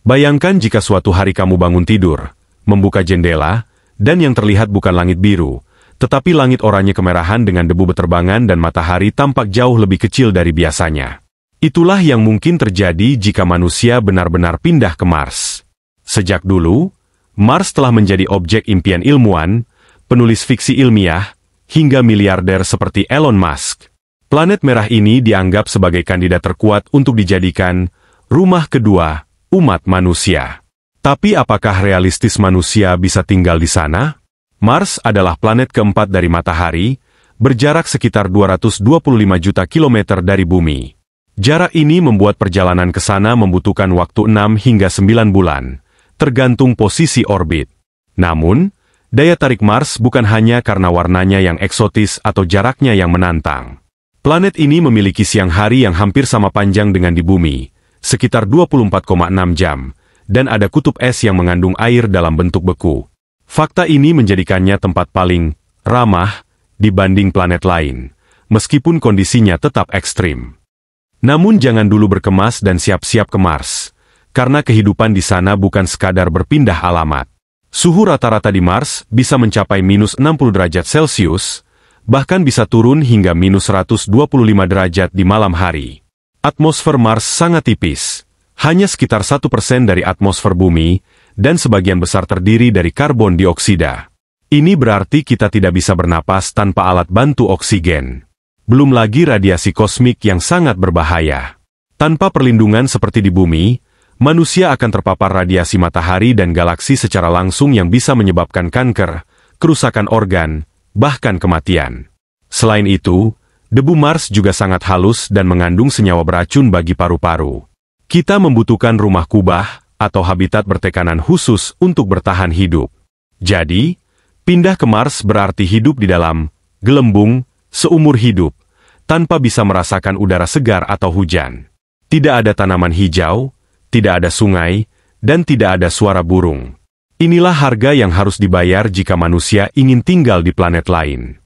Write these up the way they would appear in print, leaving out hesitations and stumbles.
Bayangkan jika suatu hari kamu bangun tidur, membuka jendela, dan yang terlihat bukan langit biru, tetapi langit oranye kemerahan dengan debu beterbangan dan matahari tampak jauh lebih kecil dari biasanya. Itulah yang mungkin terjadi jika manusia benar-benar pindah ke Mars. Sejak dulu, Mars telah menjadi objek impian ilmuwan, penulis fiksi ilmiah, hingga miliarder seperti Elon Musk. Planet merah ini dianggap sebagai kandidat terkuat untuk dijadikan rumah kedua umat manusia. Tapi apakah realistis manusia bisa tinggal di sana? Mars adalah planet keempat dari matahari, berjarak sekitar 225 juta kilometer dari bumi. Jarak ini membuat perjalanan ke sana membutuhkan waktu 6 hingga 9 bulan, tergantung posisi orbit. Namun, daya tarik Mars bukan hanya karena warnanya yang eksotis atau jaraknya yang menantang. Planet ini memiliki siang hari yang hampir sama panjang dengan di bumi, sekitar 24,6 jam, dan ada kutub es yang mengandung air dalam bentuk beku. Fakta ini menjadikannya tempat paling ramah dibanding planet lain, meskipun kondisinya tetap ekstrim. Namun jangan dulu berkemas dan siap-siap ke Mars, karena kehidupan di sana bukan sekadar berpindah alamat. Suhu rata-rata di Mars bisa mencapai minus 60 derajat Celcius, bahkan bisa turun hingga minus 125 derajat di malam hari. Atmosfer Mars sangat tipis, hanya sekitar 1% dari atmosfer bumi, dan sebagian besar terdiri dari karbon dioksida. Ini berarti kita tidak bisa bernapas tanpa alat bantu oksigen. Belum lagi radiasi kosmik yang sangat berbahaya. Tanpa perlindungan seperti di bumi, manusia akan terpapar radiasi matahari dan galaksi secara langsung yang bisa menyebabkan kanker, kerusakan organ, bahkan kematian. Selain itu, debu Mars juga sangat halus dan mengandung senyawa beracun bagi paru-paru. Kita membutuhkan rumah kubah atau habitat bertekanan khusus untuk bertahan hidup. Jadi, pindah ke Mars berarti hidup di dalam gelembung seumur hidup, tanpa bisa merasakan udara segar atau hujan. Tidak ada tanaman hijau, tidak ada sungai, dan tidak ada suara burung. Inilah harga yang harus dibayar jika manusia ingin tinggal di planet lain.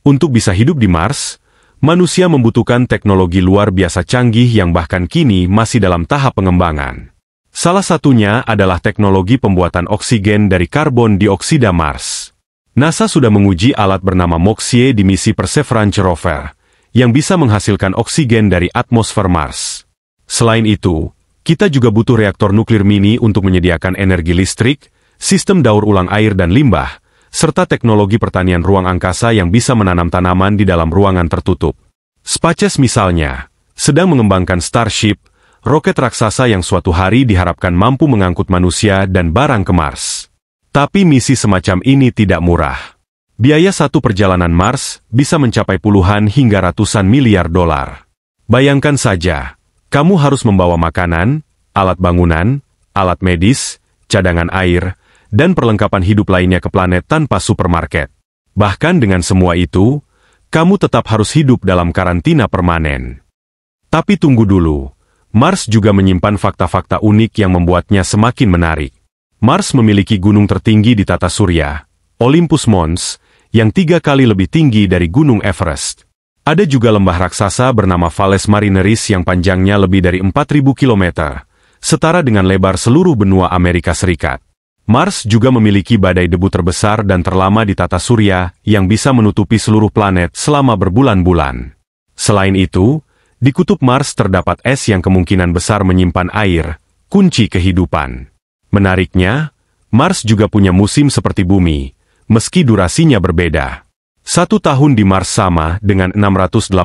Untuk bisa hidup di Mars, manusia membutuhkan teknologi luar biasa canggih yang bahkan kini masih dalam tahap pengembangan. Salah satunya adalah teknologi pembuatan oksigen dari karbon dioksida Mars. NASA sudah menguji alat bernama MOXIE di misi Perseverance rover, yang bisa menghasilkan oksigen dari atmosfer Mars. Selain itu, kita juga butuh reaktor nuklir mini untuk menyediakan energi listrik, sistem daur ulang air dan limbah, serta teknologi pertanian ruang angkasa yang bisa menanam tanaman di dalam ruangan tertutup. SpaceX misalnya, sedang mengembangkan Starship, roket raksasa yang suatu hari diharapkan mampu mengangkut manusia dan barang ke Mars. Tapi misi semacam ini tidak murah. Biaya satu perjalanan Mars bisa mencapai puluhan hingga ratusan miliar dolar. Bayangkan saja, kamu harus membawa makanan, alat bangunan, alat medis, cadangan air, dan perlengkapan hidup lainnya ke planet tanpa supermarket. Bahkan dengan semua itu, kamu tetap harus hidup dalam karantina permanen. Tapi tunggu dulu, Mars juga menyimpan fakta-fakta unik yang membuatnya semakin menarik. Mars memiliki gunung tertinggi di tata surya, Olympus Mons, yang 3 kali lebih tinggi dari Gunung Everest. Ada juga lembah raksasa bernama Valles Marineris yang panjangnya lebih dari 4.000 km, setara dengan lebar seluruh benua Amerika Serikat. Mars juga memiliki badai debu terbesar dan terlama di tata surya yang bisa menutupi seluruh planet selama berbulan-bulan. Selain itu, di kutub Mars terdapat es yang kemungkinan besar menyimpan air, kunci kehidupan. Menariknya, Mars juga punya musim seperti bumi, meski durasinya berbeda. 1 tahun di Mars sama dengan 687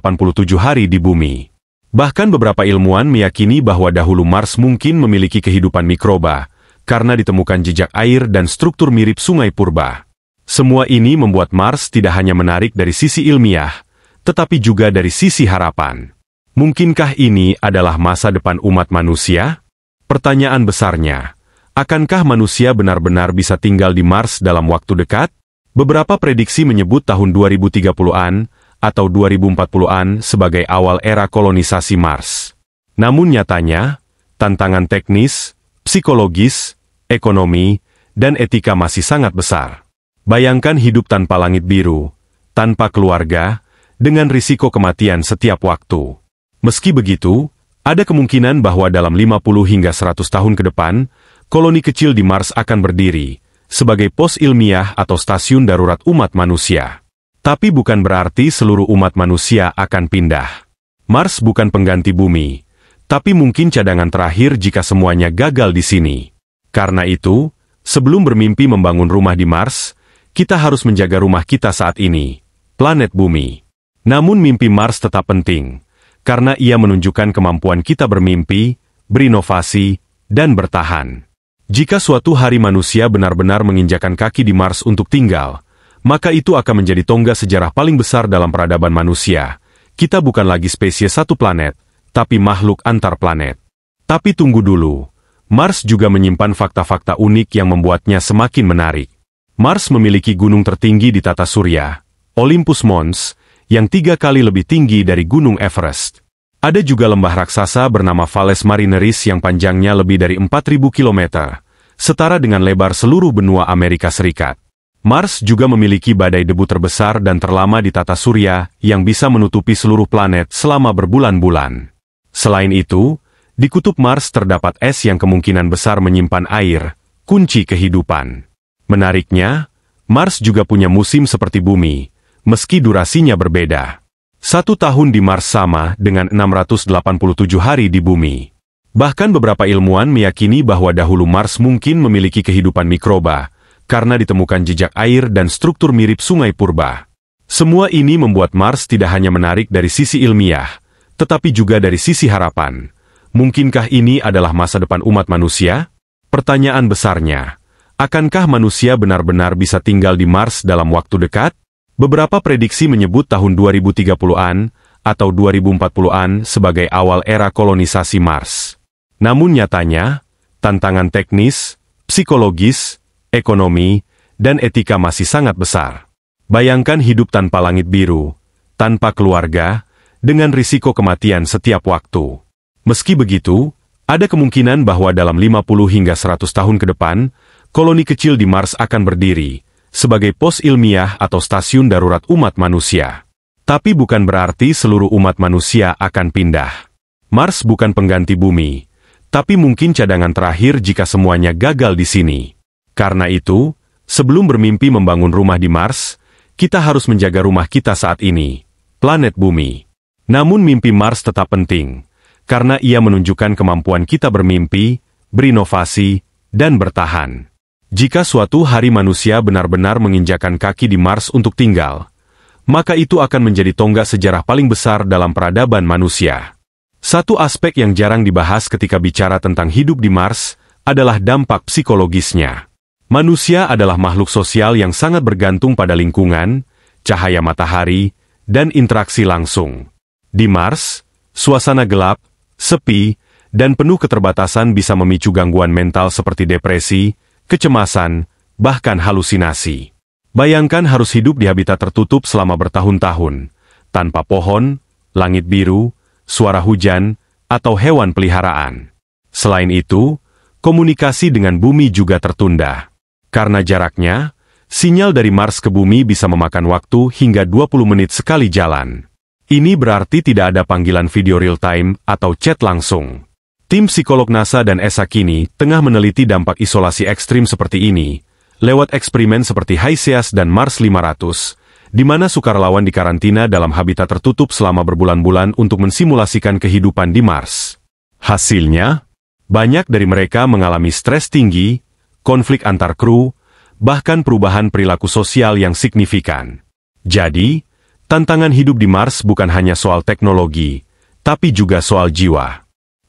hari di bumi. Bahkan beberapa ilmuwan meyakini bahwa dahulu Mars mungkin memiliki kehidupan mikroba, karena ditemukan jejak air dan struktur mirip sungai purba. Semua ini membuat Mars tidak hanya menarik dari sisi ilmiah, tetapi juga dari sisi harapan. Mungkinkah ini adalah masa depan umat manusia? Pertanyaan besarnya, akankah manusia benar-benar bisa tinggal di Mars dalam waktu dekat? Beberapa prediksi menyebut tahun 2030-an atau 2040-an sebagai awal era kolonisasi Mars. Namun nyatanya, tantangan teknis, psikologis, ekonomi, dan etika masih sangat besar. Bayangkan hidup tanpa langit biru, tanpa keluarga, dengan risiko kematian setiap waktu. Meski begitu, Ada kemungkinan bahwa dalam 50 hingga 100 tahun ke depan, koloni kecil di Mars akan berdiri sebagai pos ilmiah atau stasiun darurat umat manusia. Tapi bukan berarti seluruh umat manusia akan pindah. Mars bukan pengganti bumi, tapi mungkin cadangan terakhir jika semuanya gagal di sini. Karena itu, sebelum bermimpi membangun rumah di Mars, kita harus menjaga rumah kita saat ini, planet bumi. Namun mimpi Mars tetap penting, karena ia menunjukkan kemampuan kita bermimpi, berinovasi, dan bertahan. Jika suatu hari manusia benar-benar menginjakan kaki di Mars untuk tinggal, maka itu akan menjadi tonggak sejarah paling besar dalam peradaban manusia. Kita bukan lagi spesies satu planet, tapi makhluk antar planet. Tapi tunggu dulu, Mars juga menyimpan fakta-fakta unik yang membuatnya semakin menarik. Mars memiliki gunung tertinggi di tata surya, Olympus Mons, yang 3 kali lebih tinggi dari Gunung Everest. Ada juga lembah raksasa bernama Valles Marineris yang panjangnya lebih dari 4.000 km, setara dengan lebar seluruh benua Amerika Serikat. Mars juga memiliki badai debu terbesar dan terlama di tata surya yang bisa menutupi seluruh planet selama berbulan-bulan. Selain itu, di kutub Mars terdapat es yang kemungkinan besar menyimpan air, kunci kehidupan. Menariknya, Mars juga punya musim seperti bumi, meski durasinya berbeda. 1 tahun di Mars sama dengan 687 hari di bumi. Bahkan beberapa ilmuwan meyakini bahwa dahulu Mars mungkin memiliki kehidupan mikroba, karena ditemukan jejak air dan struktur mirip sungai purba. Semua ini membuat Mars tidak hanya menarik dari sisi ilmiah, tetapi juga dari sisi harapan. Mungkinkah ini adalah masa depan umat manusia? Pertanyaan besarnya, akankah manusia benar-benar bisa tinggal di Mars dalam waktu dekat? Beberapa prediksi menyebut tahun 2030-an atau 2040-an sebagai awal era kolonisasi Mars. Namun nyatanya, tantangan teknis, psikologis, ekonomi, dan etika masih sangat besar. Bayangkan hidup tanpa langit biru, tanpa keluarga, dengan risiko kematian setiap waktu. Meski begitu, ada kemungkinan bahwa dalam 50 hingga 100 tahun ke depan, koloni kecil di Mars akan berdiri sebagai pos ilmiah atau stasiun darurat umat manusia. Tapi bukan berarti seluruh umat manusia akan pindah. Mars bukan pengganti bumi, tapi mungkin cadangan terakhir jika semuanya gagal di sini. Karena itu, sebelum bermimpi membangun rumah di Mars, kita harus menjaga rumah kita saat ini, planet bumi. Namun mimpi Mars tetap penting, karena ia menunjukkan kemampuan kita bermimpi, berinovasi, dan bertahan. Jika suatu hari manusia benar-benar menginjakan kaki di Mars untuk tinggal, maka itu akan menjadi tonggak sejarah paling besar dalam peradaban manusia. Satu aspek yang jarang dibahas ketika bicara tentang hidup di Mars adalah dampak psikologisnya. Manusia adalah makhluk sosial yang sangat bergantung pada lingkungan, cahaya matahari, dan interaksi langsung. Di Mars, suasana gelap, sepi, dan penuh keterbatasan bisa memicu gangguan mental seperti depresi, kecemasan, bahkan halusinasi. Bayangkan harus hidup di habitat tertutup selama bertahun-tahun, tanpa pohon, langit biru, suara hujan, atau hewan peliharaan. Selain itu, komunikasi dengan bumi juga tertunda. Karena jaraknya, sinyal dari Mars ke bumi bisa memakan waktu hingga 20 menit sekali jalan. Ini berarti tidak ada panggilan video real-time atau chat langsung. Tim psikolog NASA dan ESA kini tengah meneliti dampak isolasi ekstrim seperti ini, lewat eksperimen seperti HICEAS dan Mars 500, di mana sukarelawan dikarantina dalam habitat tertutup selama berbulan-bulan untuk mensimulasikan kehidupan di Mars. Hasilnya, banyak dari mereka mengalami stres tinggi, konflik antar kru, bahkan perubahan perilaku sosial yang signifikan. Jadi, tantangan hidup di Mars bukan hanya soal teknologi, tapi juga soal jiwa.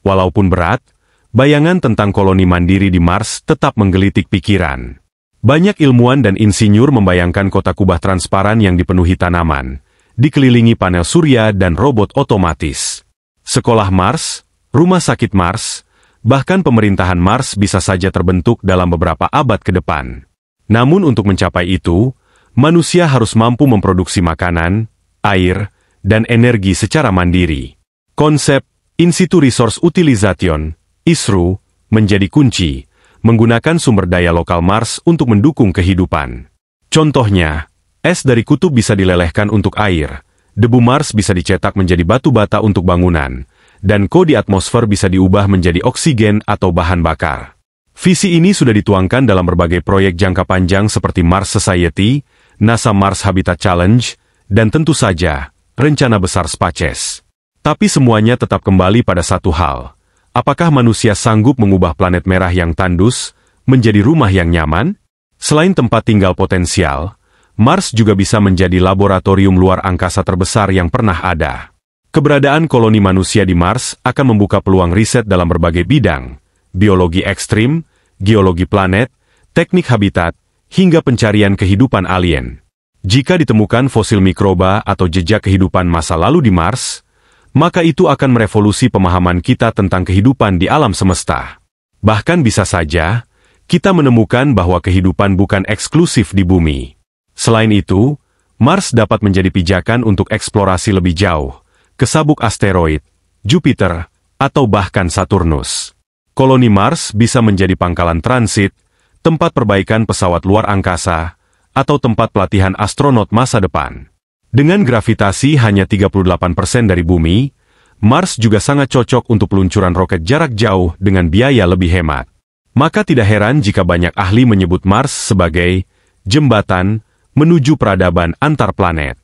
Walaupun berat, bayangan tentang koloni mandiri di Mars tetap menggelitik pikiran. Banyak ilmuwan dan insinyur membayangkan kota kubah transparan yang dipenuhi tanaman, dikelilingi panel surya dan robot otomatis. Sekolah Mars, rumah sakit Mars, bahkan pemerintahan Mars bisa saja terbentuk dalam beberapa abad ke depan. Namun untuk mencapai itu, manusia harus mampu memproduksi makanan, air, dan energi secara mandiri. Konsep In Situ Resource Utilization, ISRU, menjadi kunci, menggunakan sumber daya lokal Mars untuk mendukung kehidupan. Contohnya, es dari kutub bisa dilelehkan untuk air, debu Mars bisa dicetak menjadi batu bata untuk bangunan, dan CO di atmosfer bisa diubah menjadi oksigen atau bahan bakar. Visi ini sudah dituangkan dalam berbagai proyek jangka panjang seperti Mars Society, NASA Mars Habitat Challenge, dan tentu saja, rencana besar SpaceX. Tapi semuanya tetap kembali pada satu hal. Apakah manusia sanggup mengubah planet merah yang tandus menjadi rumah yang nyaman? Selain tempat tinggal potensial, Mars juga bisa menjadi laboratorium luar angkasa terbesar yang pernah ada. Keberadaan koloni manusia di Mars akan membuka peluang riset dalam berbagai bidang, biologi ekstrim, geologi planet, teknik habitat, hingga pencarian kehidupan alien. Jika ditemukan fosil mikroba atau jejak kehidupan masa lalu di Mars, maka itu akan merevolusi pemahaman kita tentang kehidupan di alam semesta. Bahkan bisa saja, kita menemukan bahwa kehidupan bukan eksklusif di bumi. Selain itu, Mars dapat menjadi pijakan untuk eksplorasi lebih jauh, ke sabuk asteroid, Jupiter, atau bahkan Saturnus. Koloni Mars bisa menjadi pangkalan transit, tempat perbaikan pesawat luar angkasa, atau tempat pelatihan astronot masa depan. Dengan gravitasi hanya 38% dari bumi, Mars juga sangat cocok untuk peluncuran roket jarak jauh dengan biaya lebih hemat. Maka tidak heran jika banyak ahli menyebut Mars sebagai jembatan menuju peradaban antar planet.